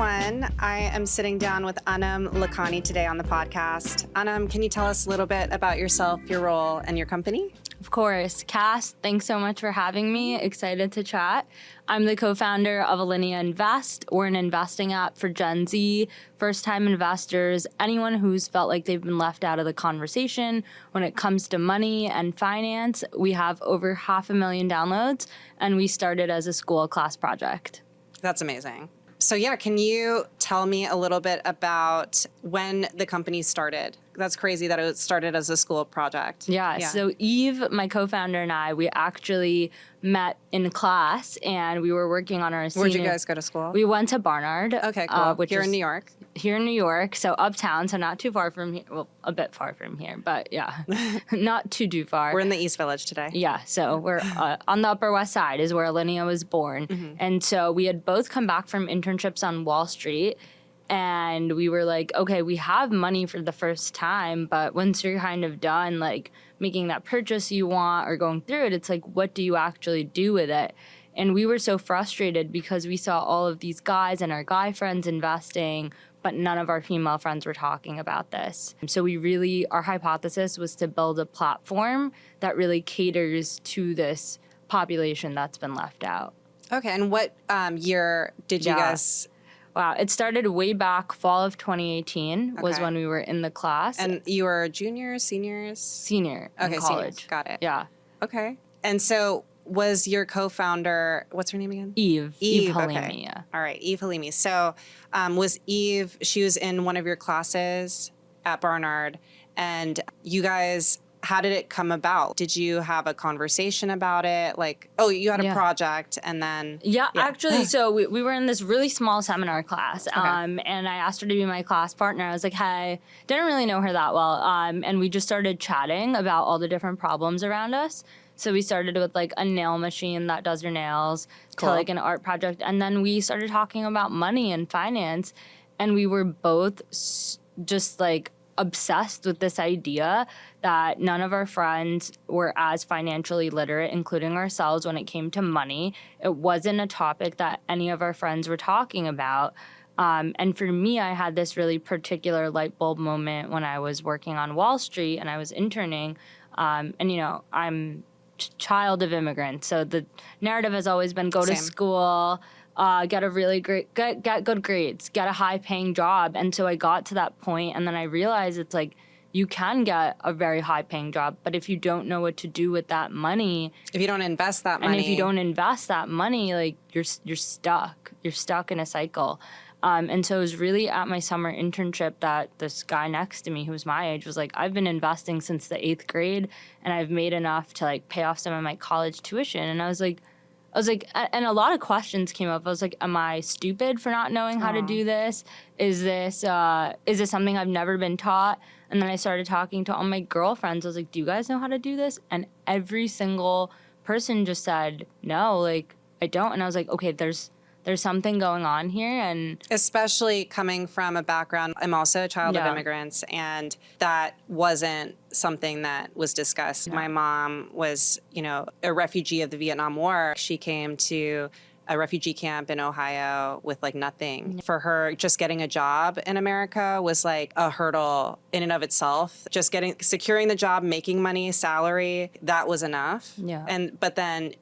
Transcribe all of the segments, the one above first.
everyone. I am sitting down with Anam Lakhani today on the podcast. Anam, can you tell us a little bit about yourself, your role, and your company? Of course. Cass, thanks so much for having me. Excited to chat. I'm the co-founder of Alinea Invest. We're an investing app for Gen Z, first-time investors, anyone who's felt like they've been left out of the conversation when it comes to money and finance. We have over 500,000 downloads, and we started as a school class project. That's amazing. So yeah, can you tell me a little bit about when the company started? That's crazy that it started as a school project. Yeah. So Eve, my co-founder, and I, we actually met in class and we were working on our Where'd you guys go to school? We went to Barnard. Okay, cool. Which is in New York. Here in New York, so uptown, so not too far from here. Well, a bit far from here, but yeah, not too far. We're in the East Village today. Yeah, so we're on the Upper West Side is where Alinea was born. Mm-hmm. And so we had both come back from internships on Wall Street. And we were like, okay, we have money for the first time, but once you're kind of done, like making that purchase you want or going through it, it's like, what do you actually do with it? And we were so frustrated because we saw all of these guys and our guy friends investing, but none of our female friends were talking about this. So our hypothesis was to build a platform that really caters to this population that's been left out. Okay, and what year did you guys... Wow, it started way back fall of 2018 was when we were in the class. And you were juniors, seniors? Senior in college. Seniors. Got it. Yeah. Okay. And so was your co-founder, what's her name again? Eve Halimi, okay. Yeah. All right, Eve Halimi. So was Eve, she was in one of your classes at Barnard, and you guys... How did it come about? Did you have a conversation about it? Like, you had a project and then... Yeah, actually, so we were in this really small seminar class, and I asked her to be my class partner. I was like, hey, didn't really know her that well, and we just started chatting about all the different problems around us. So we started with like a nail machine that does your nails to like an art project, and then we started talking about money and finance, and we were both just like obsessed with this idea that none of our friends were as financially literate, including ourselves, when it came to money. It wasn't a topic that any of our friends were talking about. And for me, I had this really particular light bulb moment when I was working on Wall Street and I was interning. And, you know, I'm child of immigrants. So the narrative has always been go to school, get a really great, get good grades, get a high paying job. And so I got to that point and then I realized it's like, you can get a very high paying job, but if you don't know what to do with that money. If you don't invest that money. And if you don't invest that money, like you're stuck. You're stuck in a cycle. And so it was really at my summer internship that this guy next to me who was my age was like, I've been investing since the 8th grade and I've made enough to like pay off some of my college tuition. And I was like, and a lot of questions came up. I was like, am I stupid for not knowing how to do this? Is this something I've never been taught? And then I started talking to all my girlfriends. I was like, do you guys know how to do this? And every single person just said, no, like, I don't. And I was like, okay, there's something going on here. And especially coming from a background, I'm also a child of immigrants, and that wasn't something that was discussed. My mom was, a refugee of the Vietnam War. She came to a refugee camp in Ohio with like nothing. For her, just getting a job in America was like a hurdle in and of itself. Just securing the job, making money, salary, that was enough. Yeah. But then,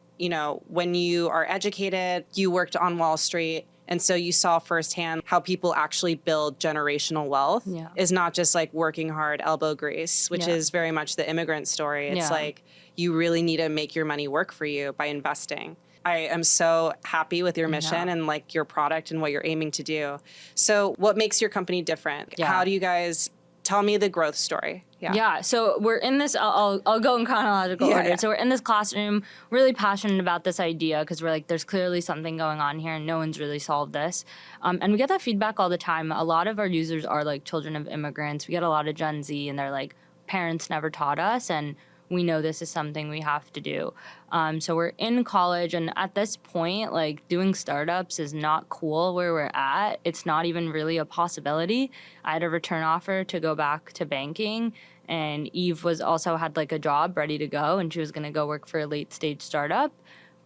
when you are educated, you worked on Wall Street, and so you saw firsthand how people actually build generational wealth. Is not just like working hard, elbow grease, which is very much the immigrant story. It's like you really need to make your money work for you by investing. I am so happy with your mission and like your product and what you're aiming to do. So what makes your company different? How do you guys... Tell me the growth story. Yeah. So we're in this, I'll go in chronological order. So we're in this classroom, really passionate about this idea because we're like, there's clearly something going on here and no one's really solved this. And we get that feedback all the time. A lot of our users are like children of immigrants. We get a lot of Gen Z and they're like, parents never taught us and we know this is something we have to do. So we're in college, and at this point, like doing startups is not cool where we're at. It's not even really a possibility. I had a return offer to go back to banking, and Eve had like a job ready to go, and she was going to go work for a late stage startup.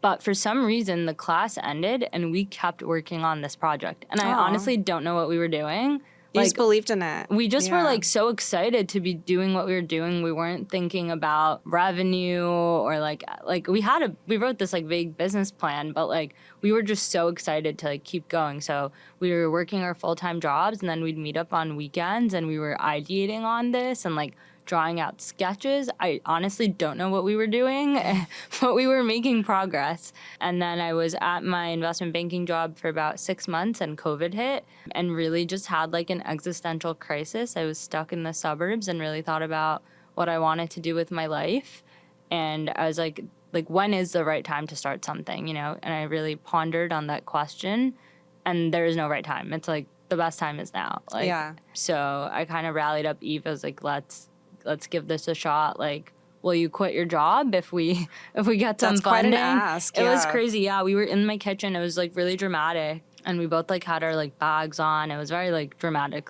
But for some reason, the class ended and we kept working on this project. And I honestly don't know what we were doing. You just believed in it. We just were like so excited to be doing what we were doing. We weren't thinking about revenue or like we wrote this like vague business plan, but like we were just so excited to like keep going. So we were working our full-time jobs and then we'd meet up on weekends and we were ideating on this and like drawing out sketches. I honestly don't know what we were doing, but we were making progress. And then I was at my investment banking job for about 6 months and COVID hit and really just had like an existential crisis. I was stuck in the suburbs and really thought about what I wanted to do with my life. And I was like, when is the right time to start something, you know? And I really pondered on that question. And there is no right time. It's like the best time is now. Like, so I kind of rallied up Eve. I was like, let's give this a shot. Like, will you quit your job if we get some funding? That's quite an ask. It was crazy. Yeah, we were in my kitchen. It was like really dramatic, and we both like had our like bags on. It was very like dramatic.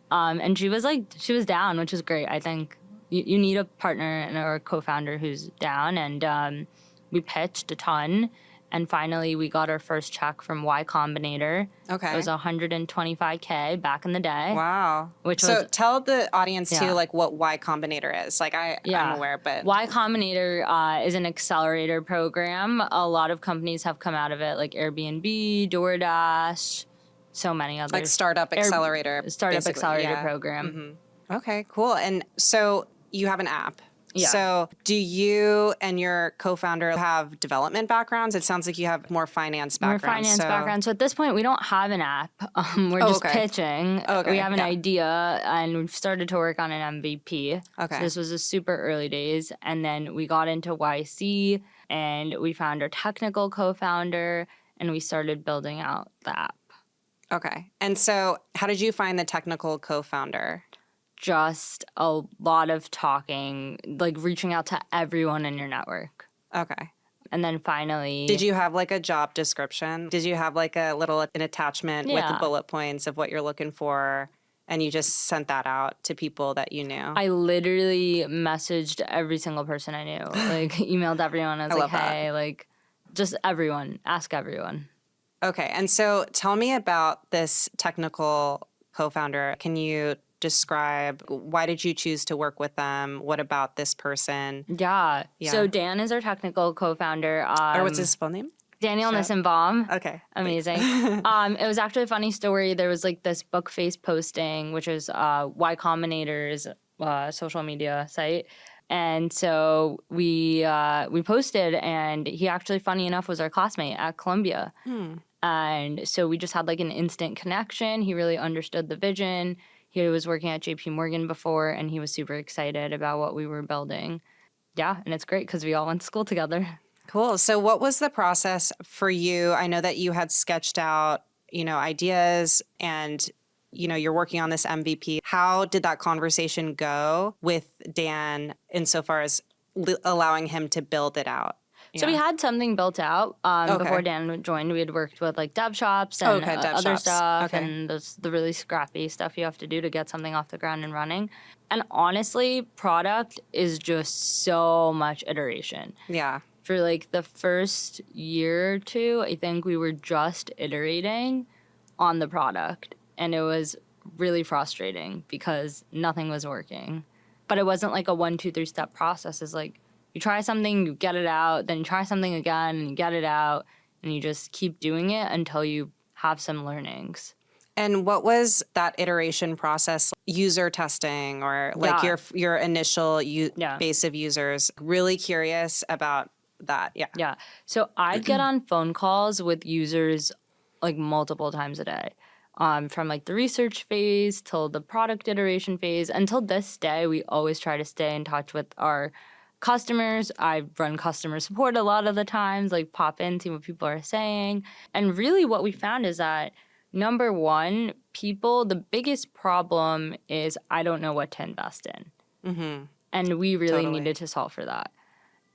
And she was down, which is great. I think you need a partner or a co-founder who's down. And we pitched a ton. And finally, we got our first check from Y Combinator. Okay. It was $125K back in the day. Wow. So tell the audience too, like what Y Combinator is. Like I'm aware, but Y Combinator is an accelerator program. A lot of companies have come out of it, like Airbnb, DoorDash, so many others. Like startup accelerator program. Mm-hmm. Okay, cool. And so you have an app. Yeah. So do you and your co-founder have development backgrounds? It sounds like you have more finance backgrounds. So at this point, we don't have an app. We're just pitching. We have an idea, and we've started to work on an MVP. Okay. So this was the super early days. And then we got into YC, and we found our technical co-founder, and we started building out the app. Okay. And so how did you find the technical co-founder? Just a lot of talking, like reaching out to everyone in your network. Okay. And then finally... Did you have like a job description? Did you have like an attachment with the bullet points of what you're looking for? And you just sent that out to people that you knew? I literally messaged every single person I knew. Like emailed everyone. I was like, hey, like just everyone. Ask everyone. Okay. And so tell me about this technical co-founder. Can you describe why did you choose to work with them? What about this person? Yeah. So Dan is our technical co-founder. Or what's his full name? Daniel Nissenbaum. Okay. Amazing. It was actually a funny story. There was like this book face posting, which is Y Combinator's social media site. And so we posted, and he actually, funny enough, was our classmate at Columbia. And so we just had like an instant connection. He really understood the vision. He was working at JP Morgan before, and he was super excited about what we were building. Yeah, and it's great because we all went to school together. Cool. So what was the process for you? I know that you had sketched out, ideas and, you're working on this MVP. How did that conversation go with Dan insofar as allowing him to build it out? So we had something built out before Dan joined. We had worked with like dev shops and other stuff and the really scrappy stuff you have to do to get something off the ground and running. And honestly, product is just so much iteration. Yeah. For like the first year or two, I think we were just iterating on the product. And it was really frustrating because nothing was working. But it wasn't like a 1, 2, 3 step process. It's like, you try something, you get it out, then you try something again, and you get it out, and you just keep doing it until you have some learnings. And what was that iteration process? User testing or like your initial base of users? Really curious about that. Yeah. Yeah. So I'd get on phone calls with users like multiple times a day. From like the research phase till the product iteration phase. Until this day, we always try to stay in touch with our customers. I run customer support a lot of the times, like pop in, see what people are saying. And really what we found is that, number one, the biggest problem is I don't know what to invest in. Mm-hmm. And we really needed to solve for that.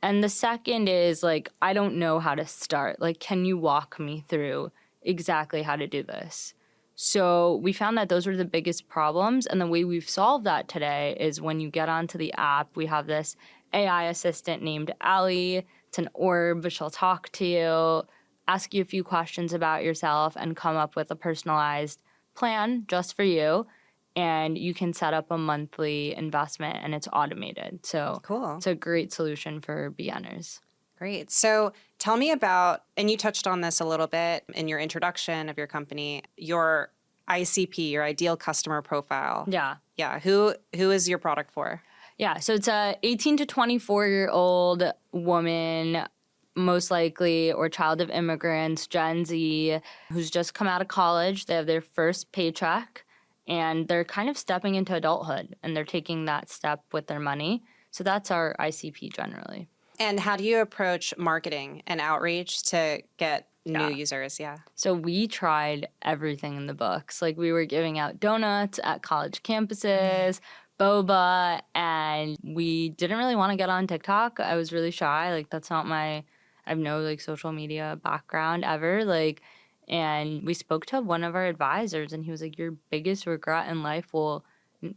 And the second is like, I don't know how to start. Like, can you walk me through exactly how to do this? So we found that those were the biggest problems. And the way we've solved that today is when you get onto the app, we have this AI assistant named Ali It's an orb. She'll talk to you, ask you a few questions about yourself, and come up with a personalized plan just for you. And you can set up a monthly investment, and it's automated. So Cool. It's a great solution for beginners. Great. So tell me about, and you touched on this a little bit in your introduction of your company, your ICP, your ideal customer profile. Yeah. Yeah. Who is your product for? Yeah. So it's a 18 to 24-year-old woman, most likely, or child of immigrants, Gen Z, who's just come out of college. They have their first paycheck, and they're kind of stepping into adulthood, and they're taking that step with their money. So that's our ICP generally. And how do you approach marketing and outreach to get new users? Yeah. So we tried everything in the books. Like, we were giving out donuts at college campuses, boba, and we didn't really want to get on TikTok. I was really shy. Like, that's not I have no like social media background ever. Like, and we spoke to one of our advisors, and he was like, your biggest regret in life will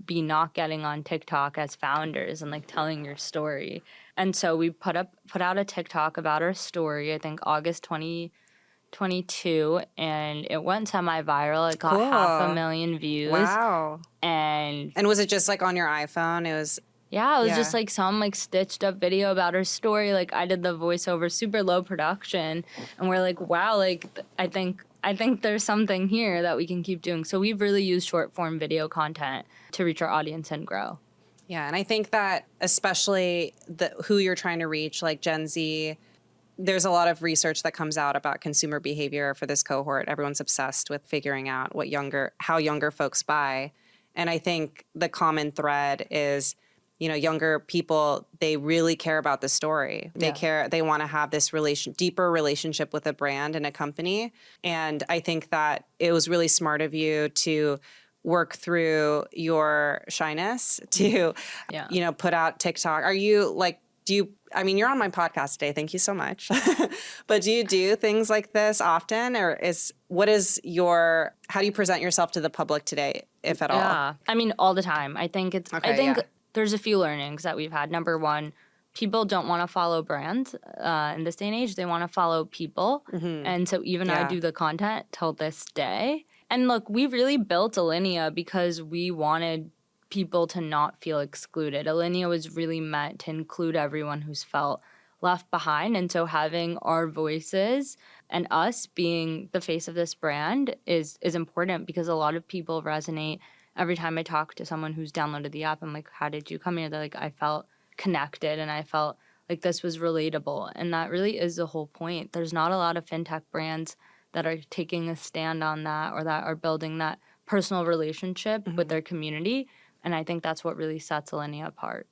be not getting on TikTok as founders and like telling your story. And so we put out a TikTok about our story, I think August 2022, and it went semi-viral. It got 500,000 views. Wow. And was it just like on your iPhone? It was just like some like stitched up video about her story. Like, I did the voiceover, super low production, and we're like, wow, like I think there's something here that we can keep doing. So we've really used short form video content to reach our audience and grow. Yeah, and I think that especially who you're trying to reach, like Gen Z, there's a lot of research that comes out about consumer behavior for this cohort. Everyone's obsessed with figuring out how younger folks buy. And I think the common thread is, younger people, they really care about the story. They want to have this deeper relationship with a brand and a company. And I think that it was really smart of you to work through your shyness to, put out TikTok. Are you like, you're on my podcast today. Thank you so much. But do you do things like this often, or how do you present yourself to the public today, if at all? Yeah. All the time. I think there's a few learnings that we've had. Number one, people don't want to follow brands in this day and age. They want to follow people. Mm-hmm. And so even I do the content till this day. And look, we really built Alinea because we wanted people to not feel excluded. Alinea was really meant to include everyone who's felt left behind. And so having our voices and us being the face of this brand is important, because a lot of people resonate. Every time I talk to someone who's downloaded the app, I'm like, how did you come here? They're like, I felt connected and I felt like this was relatable. And that really is the whole point. There's not a lot of fintech brands that are taking a stand on that, or that are building that personal relationship with their community. And I think that's what really sets Alinea apart.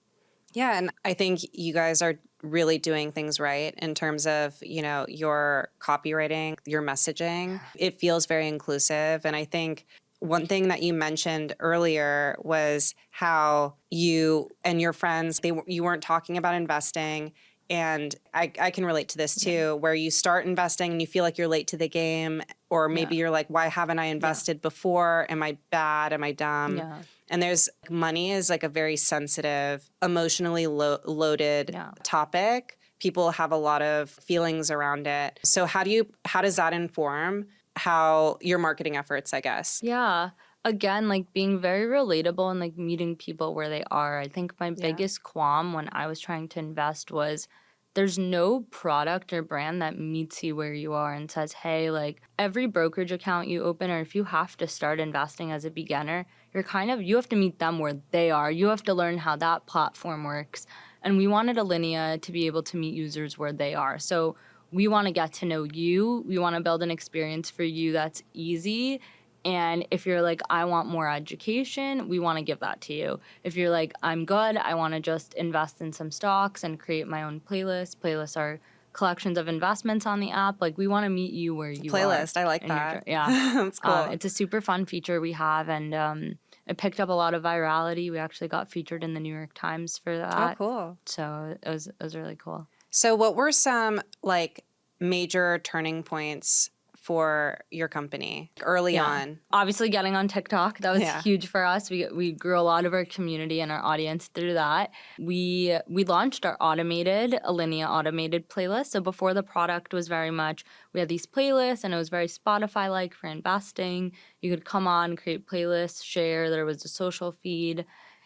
Yeah, and I think you guys are really doing things right in terms of, your copywriting, your messaging. It feels very inclusive. And I think one thing that you mentioned earlier was how you and your friends, you weren't talking about investing. And I can relate to this too, where you start investing and you feel like you're late to the game, or maybe you're like, why haven't I invested before? Am I bad? Am I dumb? Yeah. And money is like a very sensitive, emotionally loaded topic. People have a lot of feelings around it. So how does that inform how your marketing efforts, I guess? Yeah. Again, like being very relatable and like meeting people where they are. I think my biggest qualm when I was trying to invest was there's no product or brand that meets you where you are and says, hey, like every brokerage account you open, or if you have to start investing as a beginner, you have to meet them where they are. You have to learn how that platform works. And we wanted Alinea to be able to meet users where they are. So we want to get to know you. We want to build an experience for you that's easy. And if you're like, I want more education, we want to give that to you. If you're like, I'm good, I want to just invest in some stocks and create my own playlist. Playlists are collections of investments on the app. Like, we want to meet you where you playlist, are. I like that. Yeah. That's cool. It's a super fun feature we have, and it picked up a lot of virality. We actually got featured in the New York Times for that. Oh, cool. So it was really cool. So what were some like major turning points for your company early on? Obviously getting on TikTok, that was huge for us. We grew a lot of our community and our audience through that. We launched our Alinea automated playlist. So before the product was very much, we had these playlists and it was very Spotify-like for investing. You could come on, create playlists, share. There was a social feed.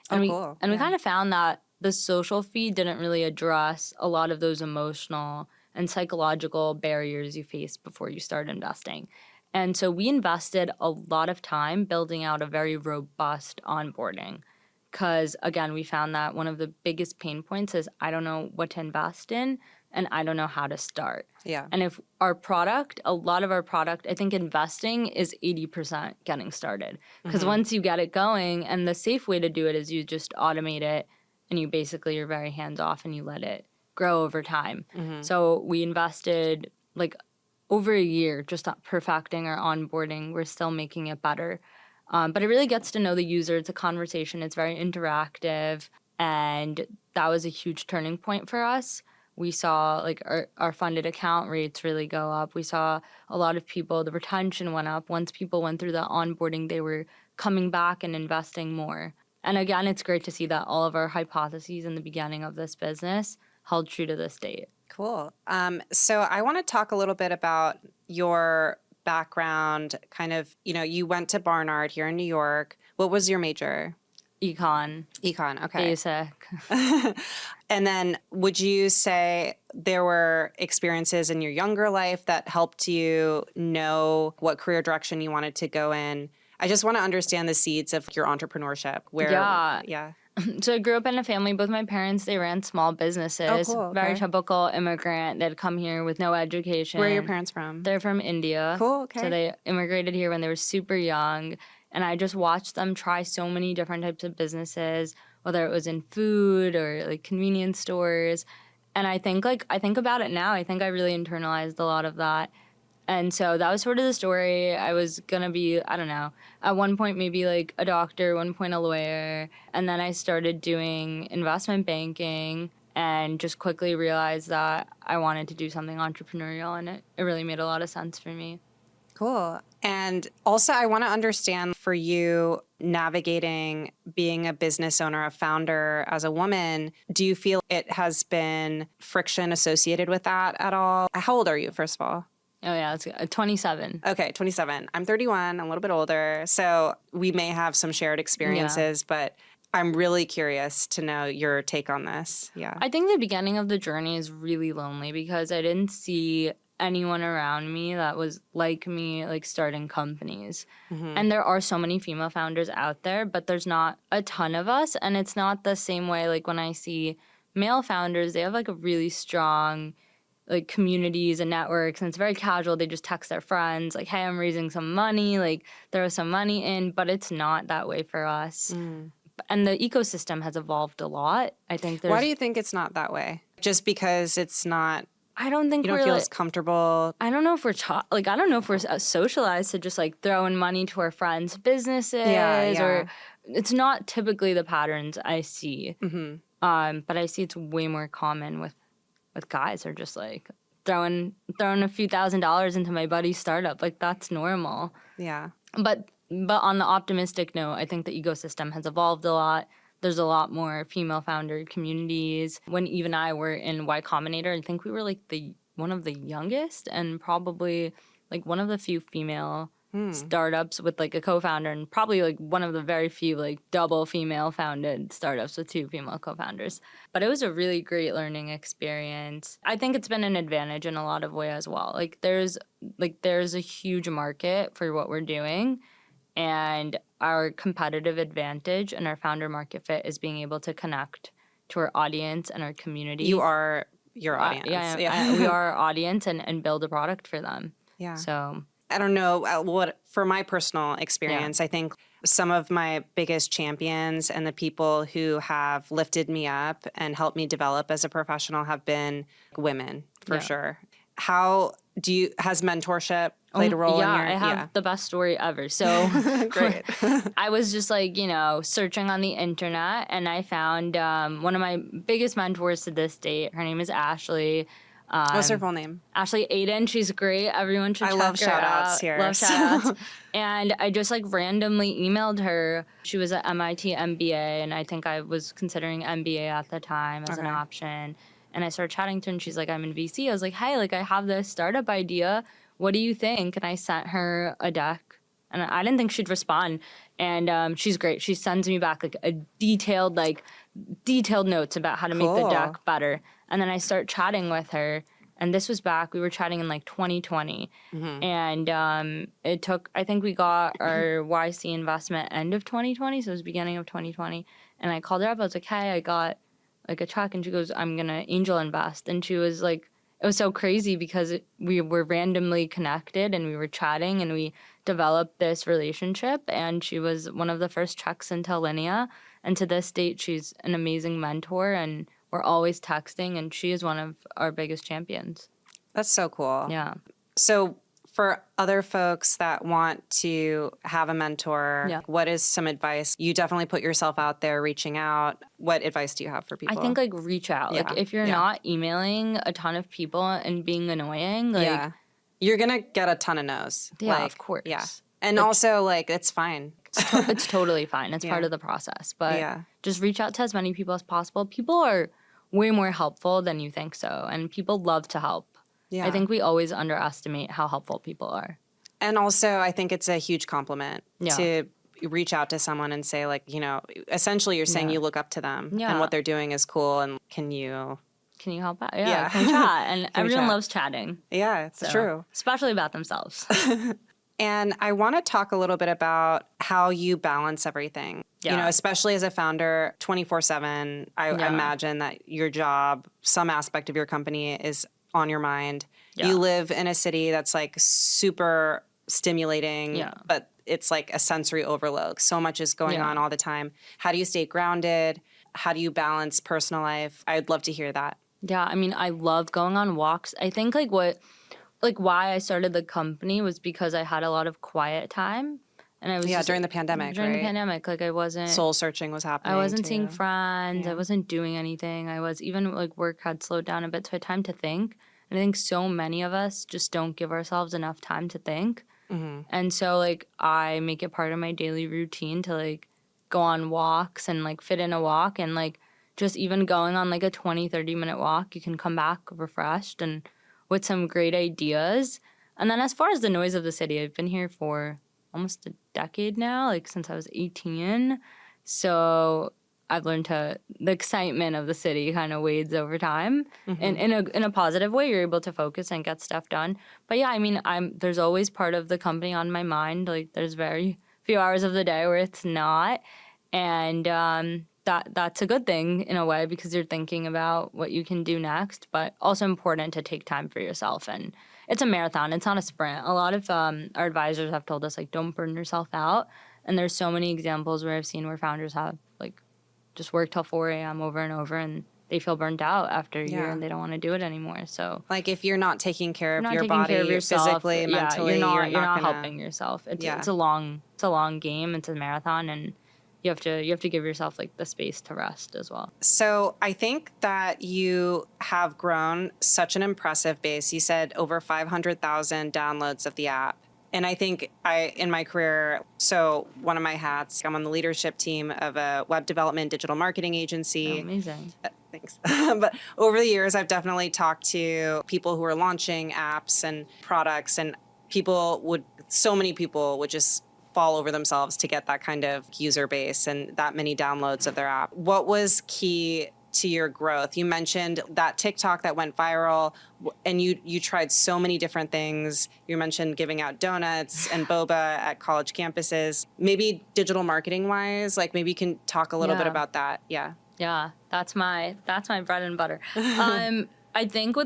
And cool. We kind of found that the social feed didn't really address a lot of those emotional and psychological barriers you face before you start investing. And so we invested a lot of time building out a very robust onboarding because, again, we found that one of the biggest pain points is I don't know what to invest in and I don't know how to start. Yeah. And if a lot of our product, I think investing is 80% getting started. Because once you get it going, and the safe way to do it is you just automate it and you basically are very hands off and you let it grow over time. So we invested like over a year just perfecting our onboarding. We're still making it better. But it really gets to know the user. It's a conversation. It's very interactive. And that was a huge turning point for us. We saw like our funded account rates really go up. We saw a lot of people, the retention went up. Once people went through the onboarding, they were coming back and investing more. And again, it's great to see that all of our hypotheses in the beginning of this business held true to this date. Cool. So I want to talk a little bit about your background, kind of, you went to Barnard here in New York. What was your major? Econ, okay. Basic. And then would you say there were experiences in your younger life that helped you know what career direction you wanted to go in? I just want to understand the seeds of your entrepreneurship. Yeah. So I grew up in a family. Both my parents, they ran small businesses. Oh, cool. Very typical immigrant. They'd come here with no education. Where are your parents from? They're from India. Cool, okay. So they immigrated here when they were super young. And I just watched them try so many different types of businesses, whether it was in food or like convenience stores. And I think about it now. I think I really internalized a lot of that. And so that was sort of the story. I was going to be, I don't know, at one point maybe like a doctor, one point a lawyer. And then I started doing investment banking and just quickly realized that I wanted to do something entrepreneurial. And it really made a lot of sense for me. Cool. And also I want to understand for you navigating being a business owner, a founder as a woman, do you feel it has been friction associated with that at all? How old are you, first of all? Oh, yeah, it's 27. Okay, 27. I'm 31, I'm a little bit older. So we may have some shared experiences, but I'm really curious to know your take on this. Yeah. I think the beginning of the journey is really lonely because I didn't see anyone around me that was like me, like starting companies. And there are so many female founders out there, but there's not a ton of us. And it's not the same way like when I see male founders, they have like a really strong like communities and networks, and it's very casual. They just text their friends like, hey, I'm raising some money, like throw some money in, but it's not that way for us. And the ecosystem has evolved a lot. I think Why do you think it's not that way? Just because it's not, I don't think you don't feel as comfortable? I don't know if we're I don't know if we're socialized to just like throw in money to our friends' businesses, or it's not typically the patterns I see. But I see it's way more common with guys are just like throwing a few $1,000s into my buddy's startup. Like that's normal. Yeah. But on the optimistic note, I think the ecosystem has evolved a lot. There's a lot more female founder communities. When Eve and I were in Y Combinator, I think we were like one of the youngest and probably like one of the few female startups with like a co-founder, and probably like one of the very few like double female founded startups with 2 female co-founders. But it was a really great learning experience. I think it's been an advantage in a lot of ways as well. Like there's a huge market for what we're doing, and our competitive advantage and our founder market fit is being able to connect to our audience and our community. You are your audience. We are our audience and build a product for them. Yeah. So I don't know for my personal experience, I think some of my biggest champions and the people who have lifted me up and helped me develop as a professional have been women, for sure. Has mentorship played a role in your... I have the best story ever. So great. I was just like, searching on the internet, and I found one of my biggest mentors to this date. Her name is Ashley. What's her full name? Ashley Aiden. She's great. Everyone should check her out. I love shout-outs here. Love shout-outs. And I just like randomly emailed her. She was at MIT MBA, and I think I was considering MBA at the time as an option. And I started chatting to her, and she's like, I'm in VC. I was like, hey, like I have this startup idea. What do you think? And I sent her a deck, and I didn't think she'd respond. And she's great. She sends me back like a detailed notes about how to make the deck better. And then I start chatting with her. And this was back, we were chatting in like 2020. And it took, I think we got our YC investment end of 2020. So it was beginning of 2020. And I called her up. I was like, hey, I got like a check. And she goes, I'm going to angel invest. And she was like, it was so crazy because we were randomly connected and we were chatting and we developed this relationship. And she was one of the first checks into Alinea. And to this date, she's an amazing mentor and we're always texting, and she is one of our biggest champions. That's so cool. Yeah. So for other folks that want to have a mentor, what is some advice? You definitely put yourself out there reaching out. What advice do you have for people? I think like reach out. Like if you're not emailing a ton of people and being annoying, like you're going to get a ton of no's. Yeah, like, of course. Yeah. And also like it's fine. It's totally fine. It's part of the process. But just reach out to as many people as possible. People are way more helpful than you think so. And people love to help. Yeah. I think we always underestimate how helpful people are. And also, I think it's a huge compliment to reach out to someone and say, like, you know, essentially you're saying you look up to them and what they're doing is cool. And can you help out? Yeah. Can we chat? And everyone loves chatting. Yeah, it's true. Especially about themselves. And I want to talk a little bit about how you balance everything. Yeah. You know, especially as a founder, 24/7, I imagine that your job, some aspect of your company is on your mind. Yeah. You live in a city that's like super stimulating, but it's like a sensory overload. So much is going on all the time. How do you stay grounded? How do you balance personal life? I'd love to hear that. Yeah, I mean, I love going on walks. I think why I started the company was because I had a lot of quiet time. And I was during the pandemic, During the pandemic, like I wasn't... Soul searching was happening. I wasn't seeing friends. I wasn't doing anything. I was... Even like work had slowed down a bit, so I had time to think. And I think so many of us just don't give ourselves enough time to think. And so like I make it part of my daily routine to like go on walks and like fit in a walk. And like just even going on like a 20, 30-minute walk, you can come back refreshed and with some great ideas. And then as far as the noise of the city, I've been here for almost a decade now, like since I was 18. So I've learned the excitement of the city kind of wades over time. And in a positive way, you're able to focus and get stuff done. But yeah, I mean, there's always part of the company on my mind. Like there's very few hours of the day where it's not. And that's a good thing in a way because you're thinking about what you can do next, but also important to take time for yourself. And it's a marathon. It's not a sprint. A lot of our advisors have told us, like, don't burn yourself out. And there's so many examples where I've seen where founders have, like, just worked till 4 a.m. over and over, and they feel burnt out after a year and they don't want to do it anymore. So, like, if you're not taking care of your body physically, mentally, you're not helping yourself. It's a long game. It's a marathon, and you have to give yourself like the space to rest as well. So I think that you have grown such an impressive base. You said over 500,000 downloads of the app. And I think in my career, so one of my hats, I'm on the leadership team of a web development digital marketing agency. Oh, amazing. Thanks. But over the years, I've definitely talked to people who are launching apps and products, and so many people would just fall over themselves to get that kind of user base and that many downloads of their app. What was key to your growth? You mentioned that TikTok that went viral, and you tried so many different things. You mentioned giving out donuts and boba at college campuses. Maybe digital marketing wise, like maybe you can talk a little bit about that. Yeah. Yeah, that's my bread and butter. I think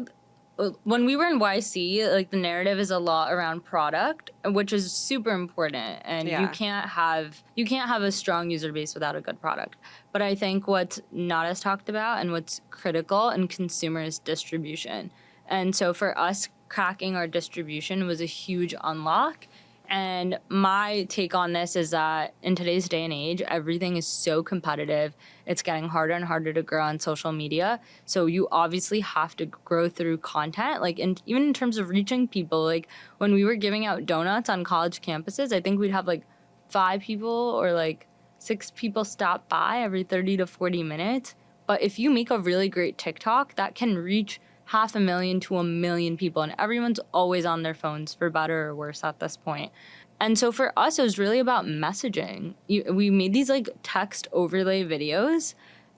when we were in YC, like the narrative is a lot around product, which is super important, and you can't have a strong user base without a good product. But I think what's not as talked about and what's critical in consumer is distribution. And so for us, cracking our distribution was a huge unlock. And my take on this is that in today's day and age, everything is so competitive. It's getting harder and harder to grow on social media. So you obviously have to grow through content, like even in terms of reaching people. Like when we were giving out donuts on college campuses, I think we'd have like 5 people or like 6 people stop by every 30 to 40 minutes. But if you make a really great TikTok, that can reach 500,000 to 1 million people, and everyone's always on their phones, for better or worse at this point. And so for us, it was really about messaging. We made these like text overlay videos,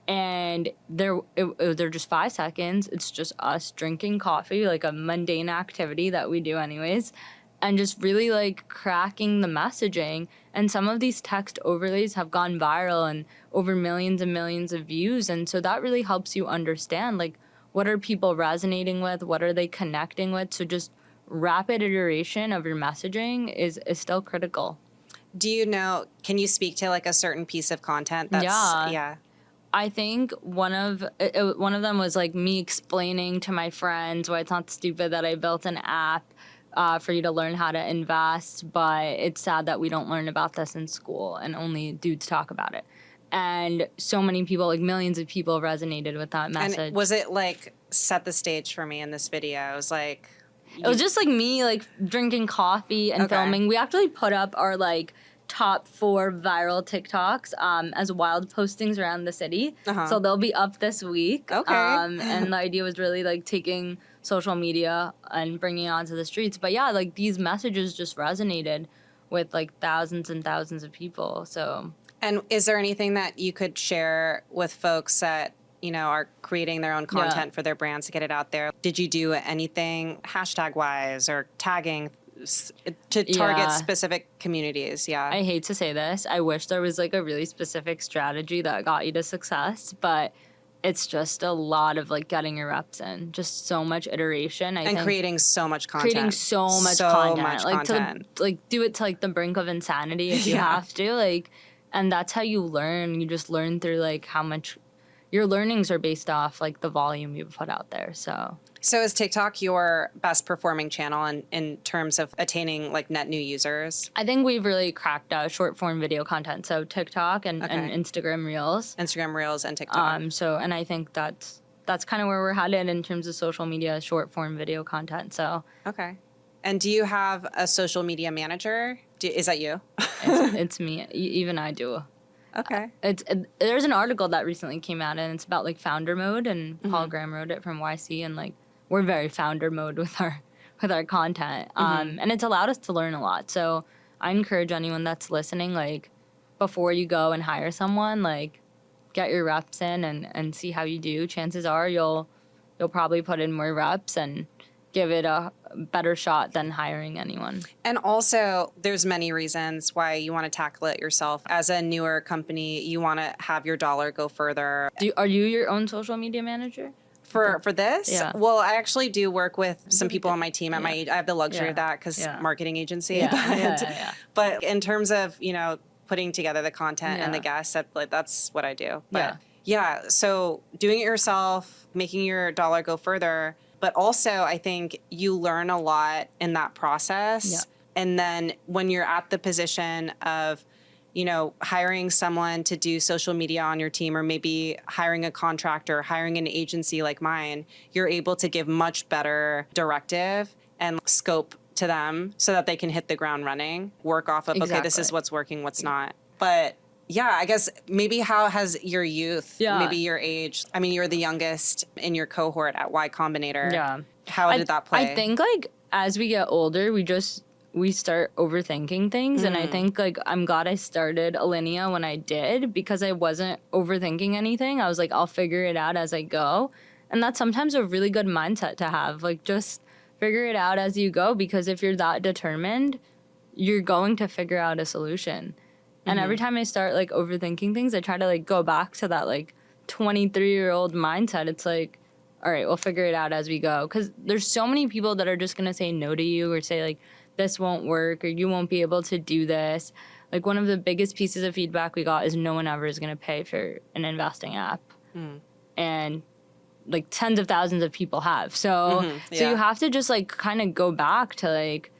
and they're just 5 seconds. It's just us drinking coffee, like a mundane activity that we do anyways, and just really like cracking the messaging. And some of these text overlays have gone viral and over millions and millions of views. And so that really helps you understand, like, what are people resonating with? What are they connecting with? So just rapid iteration of your messaging is still critical. Do you know, can you speak to like a certain piece of content that's, yeah. I think one of them was like me explaining to my friends why it's not stupid that I built an app for you to learn how to invest, but it's sad that we don't learn about this in school and only dudes talk about it. And so many people, like millions of people, resonated with that message. And was it like set the stage for me in this video? It was like... It was just like me like drinking coffee and filming. We actually put up our like top 4 viral TikToks as wild postings around the city. So they'll be up this week. Okay. And the idea was really like taking social media and bringing it onto the streets. But yeah, like these messages just resonated with like thousands and thousands of people. So... And is there anything that you could share with folks that, you know, are creating their own content for their brands to get it out there? Did you do anything hashtag-wise or tagging to target specific communities? Yeah. I hate to say this. I wish there was like a really specific strategy that got you to success, but it's just a lot of like getting your reps in, just so much iteration. I think creating so much content. Creating so much content. Like content. To do it to like the brink of insanity if you have to. Like, and that's how you learn. You just learn through like how much your learnings are based off like the volume you put out there. So is TikTok your best performing channel in terms of attaining like net new users? I think we've really cracked short form video content. So TikTok and Instagram Reels. Instagram Reels and TikTok. And I think that's kind of where we're headed in terms of social media, short form video content. So okay. And do you have a social media manager? Is that you? It's me. Even I do. Okay. There's an article that recently came out, and it's about like founder mode, and Paul Graham wrote it from YC, and like we're very founder mode with our content, and it's allowed us to learn a lot. So I encourage anyone that's listening, like before you go and hire someone, like get your reps in and see how you do. Chances are you'll probably put in more reps and give it a better shot than hiring anyone. And also, there's many reasons why you want to tackle it yourself. As a newer company, you want to have your dollar go further. Are you your own social media manager? For this? Yeah. Well, I actually do work with some people on my team at my age. I have the luxury of that because marketing agency. But in terms of, you know, putting together the content and the guests, that's what I do. But so doing it yourself, making your dollar go further. But also, I think you learn a lot in that process. Yeah. And then when you're at the position of, you know, hiring someone to do social media on your team, or maybe hiring a contractor, hiring an agency like mine, you're able to give much better directive and scope to them so that they can hit the ground running, work off of, okay, this is what's working, what's not. But yeah, I guess maybe how has your youth, maybe your age, I mean, you're the youngest in your cohort at Y Combinator. Yeah. How did that play? I think like as we get older, we start overthinking things. And I think like I'm glad I started Alinea when I did, because I wasn't overthinking anything. I was like, I'll figure it out as I go. And that's sometimes a really good mindset to have. Like just figure it out as you go, because if you're that determined, you're going to figure out a solution. And every time I start like overthinking things, I try to like go back to that like 23-year-old mindset. It's like, all right, we'll figure it out as we go. Because there's so many people that are just going to say no to you, or say like, this won't work, or you won't be able to do this. Like one of the biggest pieces of feedback we got is no one ever is going to pay for an investing app. And like tens of thousands of people have. So, so you have to just like kind of go back to like,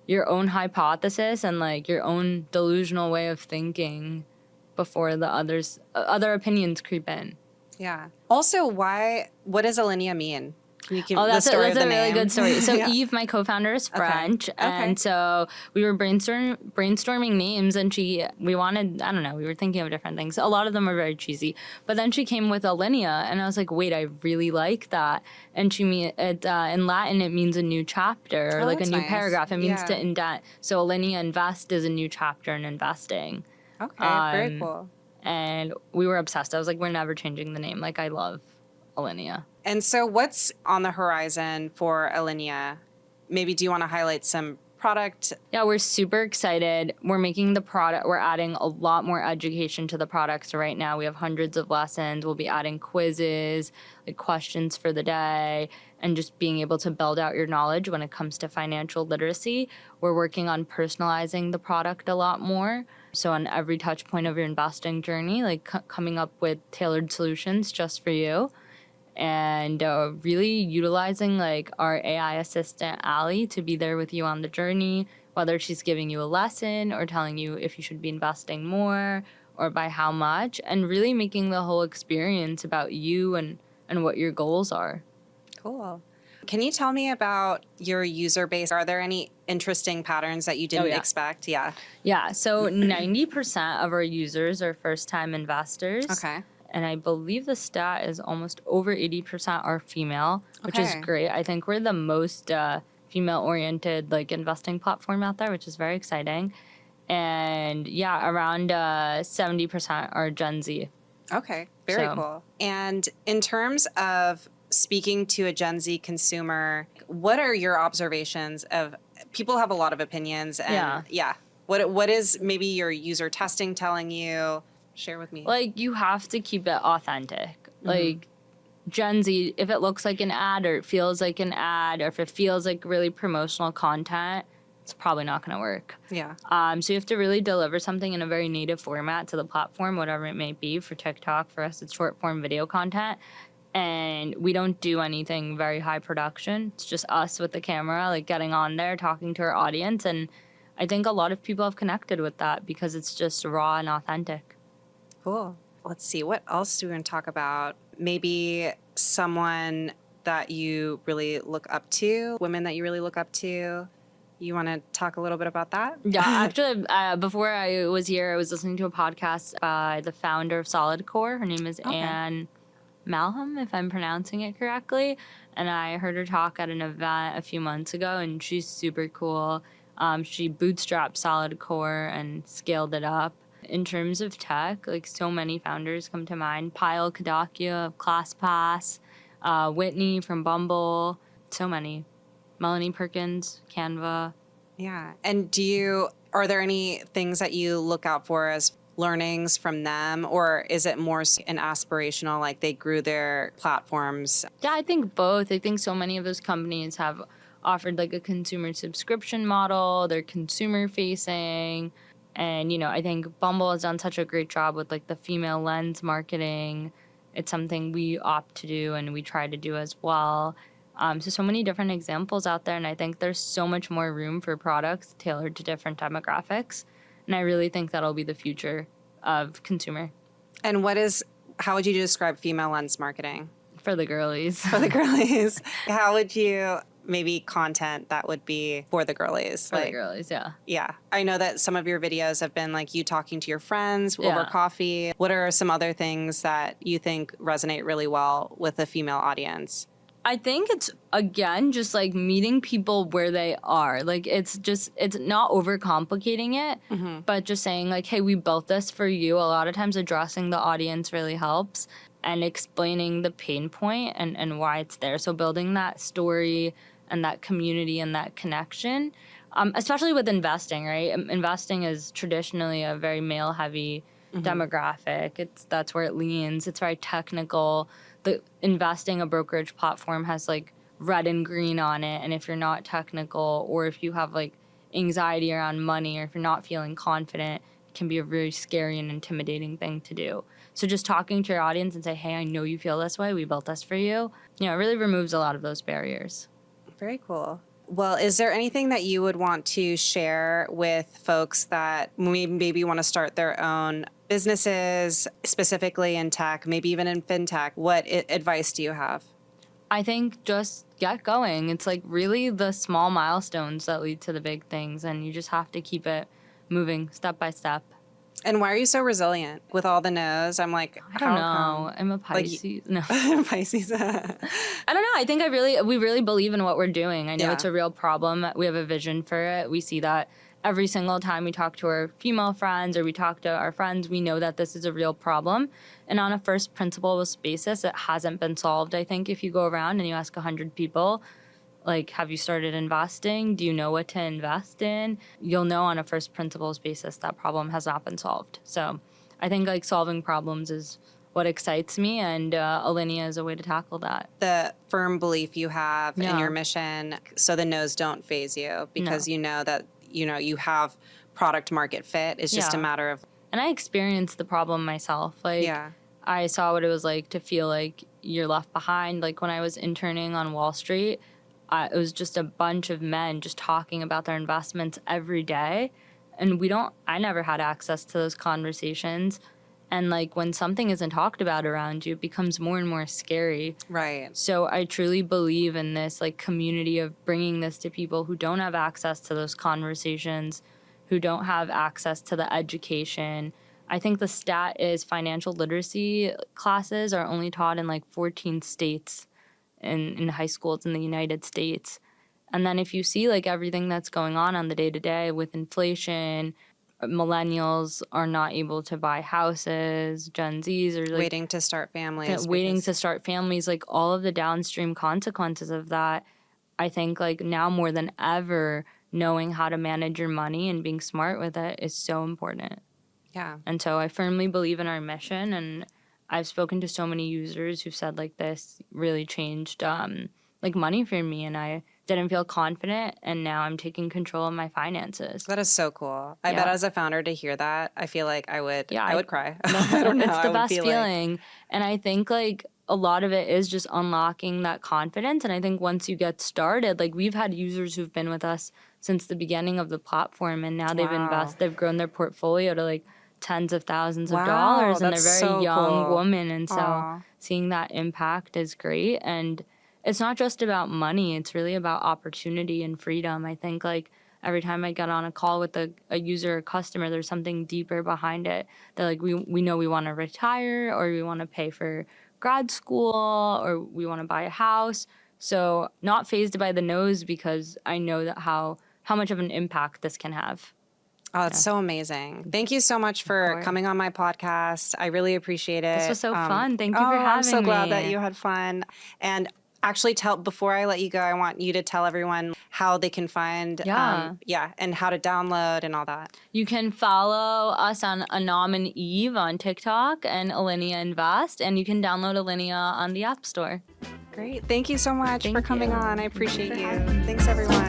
your own hypothesis and like your own delusional way of thinking before the other opinions creep in. Yeah. Also, what does Alinea mean? Can you give the That's story of the a really name? good story. So Yeah. Eve, my co-founder, is French, Okay. and so we were brainstorming names, and we wanted, I don't know, we were thinking of different things. A lot of them were very cheesy, but then she came with Alinea, and I was like, wait, I really like that. And in Latin it means a new chapter, or like a that's new nice. paragraph. It means to Yeah. indent. So Alinea Invest is a new chapter in investing. Okay, very cool. And we were obsessed. I was like, we're never changing the name. Like, I love Alinea. And so what's on the horizon for Alinea? Maybe do you want to highlight some product? Yeah, we're super excited. We're making the product, we're adding a lot more education to the products right now. We have hundreds of lessons. We'll be adding quizzes, like questions for the day, and just being able to build out your knowledge when it comes to financial literacy. We're working on personalizing the product a lot more. So on every touch point of your investing journey, like coming up with tailored solutions just for you. And really utilizing like our AI assistant, Allie, to be there with you on the journey, whether she's giving you a lesson or telling you if you should be investing more or by how much, and really making the whole experience about you and what your goals are. Cool. Can you tell me about your user base? Are there any interesting patterns that you didn't expect? Yeah. Yeah. So 90% of our users are first-time investors. Okay. And I believe the stat is almost over 80% are female, which is great. I think we're the most female-oriented like investing platform out there, which is very exciting. And yeah, around 70% are Gen Z. Okay, very cool. And in terms of speaking to a Gen Z consumer, what are your observations of people have a lot of opinions and what is maybe your user testing telling you? Share with me. Like, you have to keep it authentic. Like, Gen Z, if it looks like an ad or it feels like an ad or if it feels like really promotional content, it's probably not going to work. Yeah. So you have to really deliver something in a very native format to the platform, whatever it may be. For TikTok, for us, it's short form video content. And we don't do anything very high production. It's just us with the camera, like getting on there, talking to our audience. And I think a lot of people have connected with that because it's just raw and authentic. Cool. Let's see. What else do we want to talk about? Maybe someone that you really look up to, women that you really look up to. You want to talk a little bit about that? Yeah, actually, before I was here, I was listening to a podcast by the founder of Solid Core. Her name is Anam Lakhani, if I'm pronouncing it correctly. And I heard her talk at an event a few months ago, and she's super cool. She bootstrapped Solid Core and scaled it up. In terms of tech, like so many founders come to mind. Payal Kadakia of ClassPass, Whitney from Bumble, so many. Melanie Perkins, Canva. Yeah. And are there any things that you look out for as learnings from them, or is it more an aspirational, like they grew their platforms? Yeah, I think both. I think so many of those companies have offered like a consumer subscription model. They're consumer facing. And, you know, I think Bumble has done such a great job with like the female lens marketing. It's something we opt to do and we try to do as well. So many different examples out there. And I think there's so much more room for products tailored to different demographics. And I really think that'll be the future of consumer. And how would you describe female lens marketing? For the girlies. For the girlies. How would you maybe content that would be for the girlies? For the girlies, yeah. Yeah. I know that some of your videos have been like you talking to your friends over coffee. What are some other things that you think resonate really well with the female audience? I think it's, again, just like meeting people where they are. Like, it's not overcomplicating it, but just saying like, hey, we built this for you. A lot of times addressing the audience really helps and explaining the pain point and why it's there. So building that story and that community and that connection, especially with investing, right? Investing is traditionally a very male-heavy demographic. That's where it leans. It's very technical. The investing, a brokerage platform has like red and green on it. And if you're not technical or if you have like anxiety around money or if you're not feeling confident, it can be a very scary and intimidating thing to do. So just talking to your audience and say, hey, I know you feel this way. We built this for you. You know, it really removes a lot of those barriers. Very cool. Well, is there anything that you would want to share with folks that maybe want to start their own businesses, specifically in tech, maybe even in fintech? What advice do you have? I think just get going. It's like really the small milestones that lead to the big things, and you just have to keep it moving step by step. And why are you so resilient with all the no's? I'm like, I don't know. I'm a Pisces. No. Pisces. I don't know. I think we really believe in what we're doing. I know it's a real problem. We have a vision for it. We see that every single time we talk to our female friends or we talk to our friends, we know that this is a real problem. And on a first principles basis, it hasn't been solved. I think if you go around and you ask 100 people, like, have you started investing? Do you know what to invest in? You'll know on a first principles basis that problem has not been solved. So I think like solving problems is what excites me, and Alinea is a way to tackle that. The firm belief you have in your mission, so the no's don't phase you because you know that you have product market fit. It's just a matter of. And I experienced the problem myself. Like I saw what it was like to feel like you're left behind. Like when I was interning on Wall Street, it was just a bunch of men just talking about their investments every day. And I never had access to those conversations. And like when something isn't talked about around you, it becomes more and more scary. Right. So I truly believe in this like community of bringing this to people who don't have access to those conversations, who don't have access to the education. I think the stat is financial literacy classes are only taught in like 14 states in high schools in the United States. And then if you see like everything that's going on the day-to-day with inflation, millennials are not able to buy houses, Gen Zs are like waiting to start families. Like all of the downstream consequences of that, I think like now more than ever, knowing how to manage your money and being smart with it is so important. Yeah. And so I firmly believe in our mission, and I've spoken to so many users who've said like this really changed like money for me, and I didn't feel confident, and now I'm taking control of my finances. That is so cool. I bet as a founder to hear that, I feel like I would cry. I don't know. It's the best feeling. And I think like a lot of it is just unlocking that confidence. And I think once you get started, like we've had users who've been with us since the beginning of the platform, and now they've grown their portfolio to like tens of thousands of dollars, and they're very young women. And so seeing that impact is great. And it's not just about money. It's really about opportunity and freedom. I think like every time I get on a call with a user or customer, there's something deeper behind it. That like we know we want to retire, or we want to pay for grad school, or we want to buy a house. So not fazed by the no's, because I know that how much of an impact this can have. Oh, it's so amazing. Thank you so much for coming on my podcast. I really appreciate it. This was so fun. Thank you for having me. I'm so glad that you had fun. And actually before I let you go, I want you to tell everyone how they can find, and how to download and all that. You can follow us on Anam and Eve on TikTok and Alinea Invest, and you can download Alinea on the App Store. Great. Thank you so much for coming on. I appreciate you. Thanks, everyone.